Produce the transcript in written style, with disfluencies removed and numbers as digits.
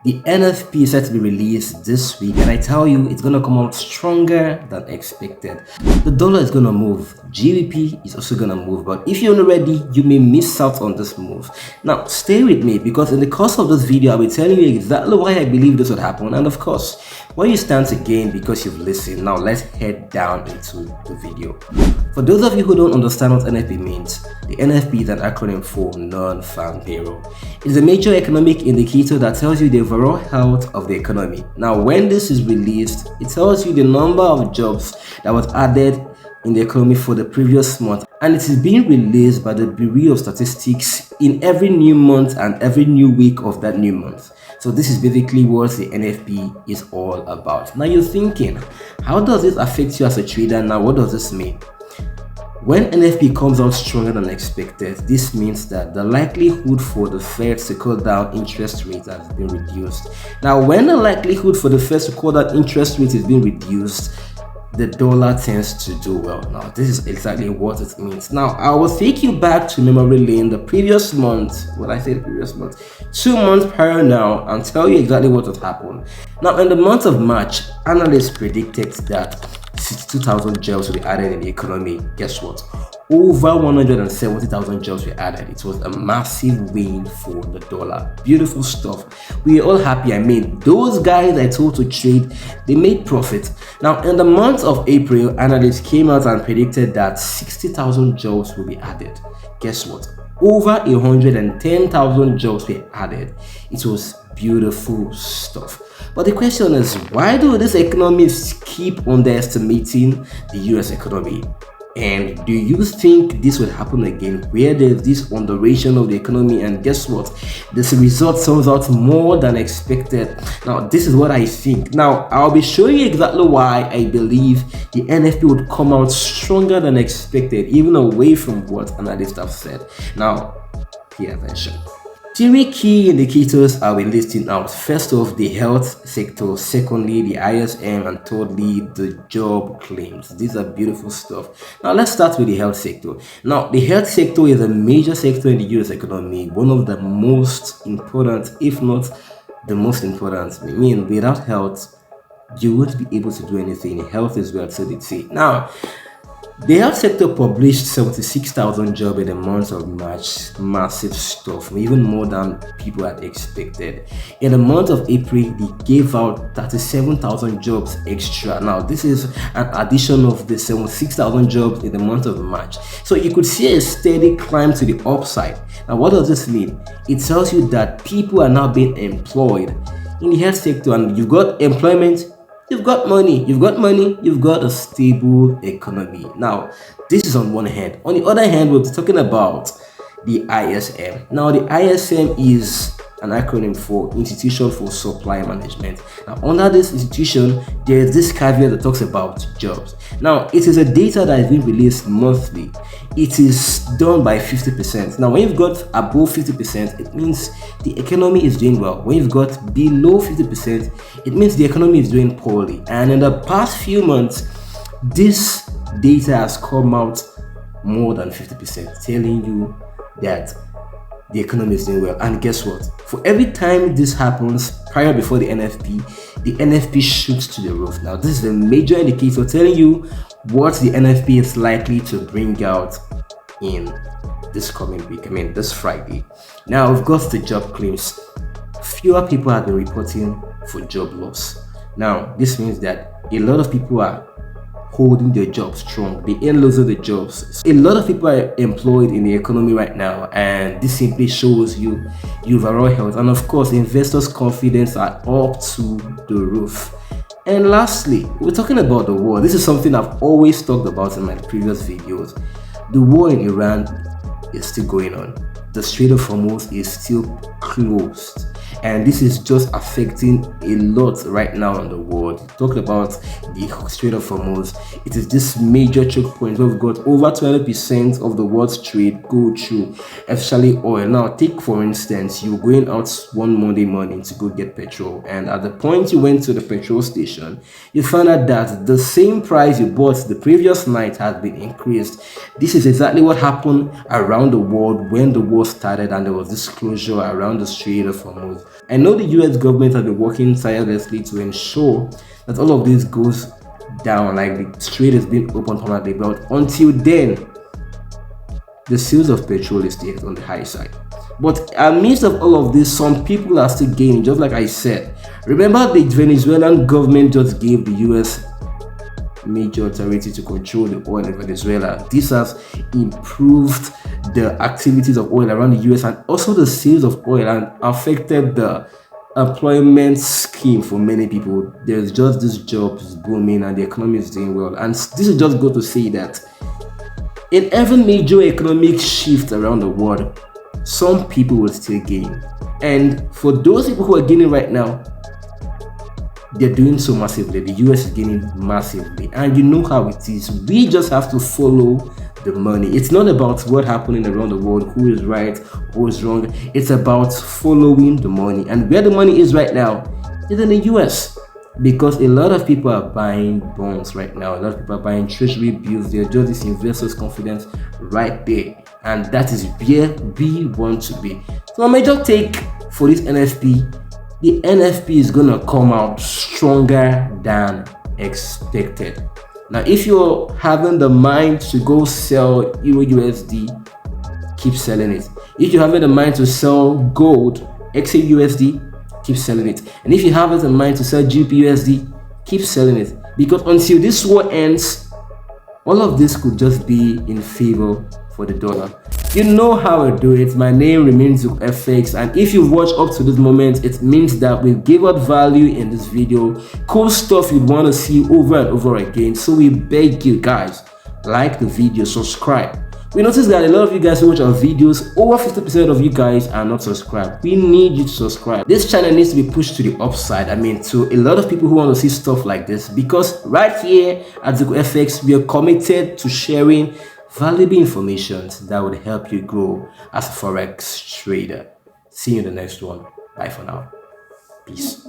The NFP is set to be released this week, and I tell you, it's gonna come out stronger than expected. The dollar is gonna move, GBP is also gonna move, but if you're not ready, you may miss out on this move. Now, stay with me, because in the course of this video, I'll be telling you exactly why I believe this would happen, and of course, why you stand to gain because you've listened. Now, let's head down into the video. For those of you who don't understand what NFP means, the NFP is an acronym for Non-Farm Payroll. It is a major economic indicator that tells you the overall health of the economy. Now, when this is released, it tells you the number of jobs that was added in the economy for the previous month, and it is being released by the Bureau of Statistics in every new month and every new week of that new month. So this is basically what the NFP is all about. Now you're thinking, how does this affect you as a trader? Now, what does this mean? When NFP comes out stronger than expected, this means that the likelihood for the Fed to cut down interest rates has been reduced. Now, when the likelihood for the Fed to cut down interest rates is being reduced, the dollar tends to do well. Now, this is exactly what it means. Now, I will take you back to memory lane the previous month. When I say the previous month, 2 months prior now, and tell you exactly what has happened. Now, in the month of March, analysts predicted that 62,000 jobs will be added in the economy. Guess what? Over 170,000 jobs were added. It was a massive win for the dollar. Beautiful stuff. We are all happy. I mean, those guys I told to trade, they made profit. Now, in the month of April, analysts came out and predicted that 60,000 jobs will be added. Guess what? Over 110,000 jobs were added. It was beautiful stuff. But the question is, why do these economists keep underestimating the US economy? And do you think this will happen again, where there's this underration of the economy, and guess what? This result turns out more than expected. Now, this is what I think. Now, I'll be showing you exactly why I believe the NFP would come out stronger than expected, even away from what analysts have said. Now, pay attention. 3 key indicators I will listing out. First off, the health sector. Secondly, the ISM, and thirdly, the job claims. These are beautiful stuff. Now, let's start with the health sector. Now, the health sector is a major sector in the US economy, one of the most important, if not the most important. I mean, without health, you won't be able to do anything. Health is well, so they say. Now, the health sector published 76,000 jobs in the month of March. Massive stuff, even more than people had expected. In the month of April, they gave out 37,000 jobs extra. Now, this is an addition of the 76,000 jobs in the month of March. So you could see a steady climb to the upside. Now, what does this mean? It tells you that people are now being employed in the health sector, and you've got employment. You've got money, you've got a stable economy. Now, this is on one hand. On the other hand, we're talking about the ISM. Now, the ISM is an acronym for Institution for Supply Management. Now, under this institution, there is this caveat that talks about jobs. Now, it is a data that is being released monthly. It is done by 50%. Now, when you've got above 50%, it means the economy is doing well. When you've got below 50%, it means the economy is doing poorly. And in the past few months, this data has come out more than 50%, telling you that the economy is doing well. And guess what? For every time this happens before the NFP shoots to the roof. Now, this is a major indicator telling you what the NFP is likely to bring out in this coming week. I mean, this Friday. Now, we've got the job claims. Fewer people have been reporting for job loss. Now, this means that a lot of people are holding their jobs strong. They ain't losing their jobs. A lot of people are employed in the economy right now, and this simply shows you the overall health. And of course, investors' confidence are up to the roof. And lastly, we're talking about the war. This is something I've always talked about in my previous videos. The war in Iran is still going on. The Strait of Hormuz is still closed. And this is just affecting a lot right now in the world. Talk about the Strait of Hormuz. It is this major choke point where we've got over 20% of the world's trade go through, especially oil. Now, take for instance, you're going out one Monday morning to go get petrol, and at the point you went to the petrol station, you found out that the same price you bought the previous night has been increased. This is exactly what happened around the world when the war started and there was this closure around the Strait of Hormuz. I know the US government has been working tirelessly to ensure that all of this goes down, like the trade has been open permanently, but until then, the sales of petrol is still on the high side. But amidst of all of this, some people are still gaining, just like I said. Remember, the Venezuelan government just gave the US major authority to control the oil in Venezuela. This has improved the activities of oil around the US and also the sales of oil, and affected the employment scheme for many people. There's just this job is booming and the economy is doing well. And this is just go to say that in every major economic shift around the world, some people will still gain. And for those people who are gaining right now, they're doing so massively. The US is gaining massively. And you know how it is. We just have to follow the money. It's not about what happening around the world, who is right, who is wrong. It's about following the money. And where the money is right now is in the US. Because a lot of people are buying bonds right now. A lot of people are buying treasury bills. They're just this investors' confidence right there. And that is where we want to be. So my major take for this NFP, the NFP is going to come out stronger than expected. Now, if you're having the mind to go sell Euro USD, keep selling it. If you're having the mind to sell gold, XA USD, keep selling it. And if you have it in mind to sell GBPUSD, keep selling it. Because until this war ends, all of this could just be in favor for the dollar. You know how I do it. My name remains FX, and if you've watched up to this moment, it means that we gave out value in this video, cool stuff you'd want to see over and over again. So we beg you guys, like the video, subscribe. We noticed that a lot of you guys who watch our videos, over 50% of you guys are not subscribed. We need you to subscribe. This channel needs to be pushed to the upside. I mean, to a lot of people who want to see stuff like this, because right here at FX, we are committed to sharing valuable information that would help you grow as a forex trader. See you in the next one. Bye for now. Peace.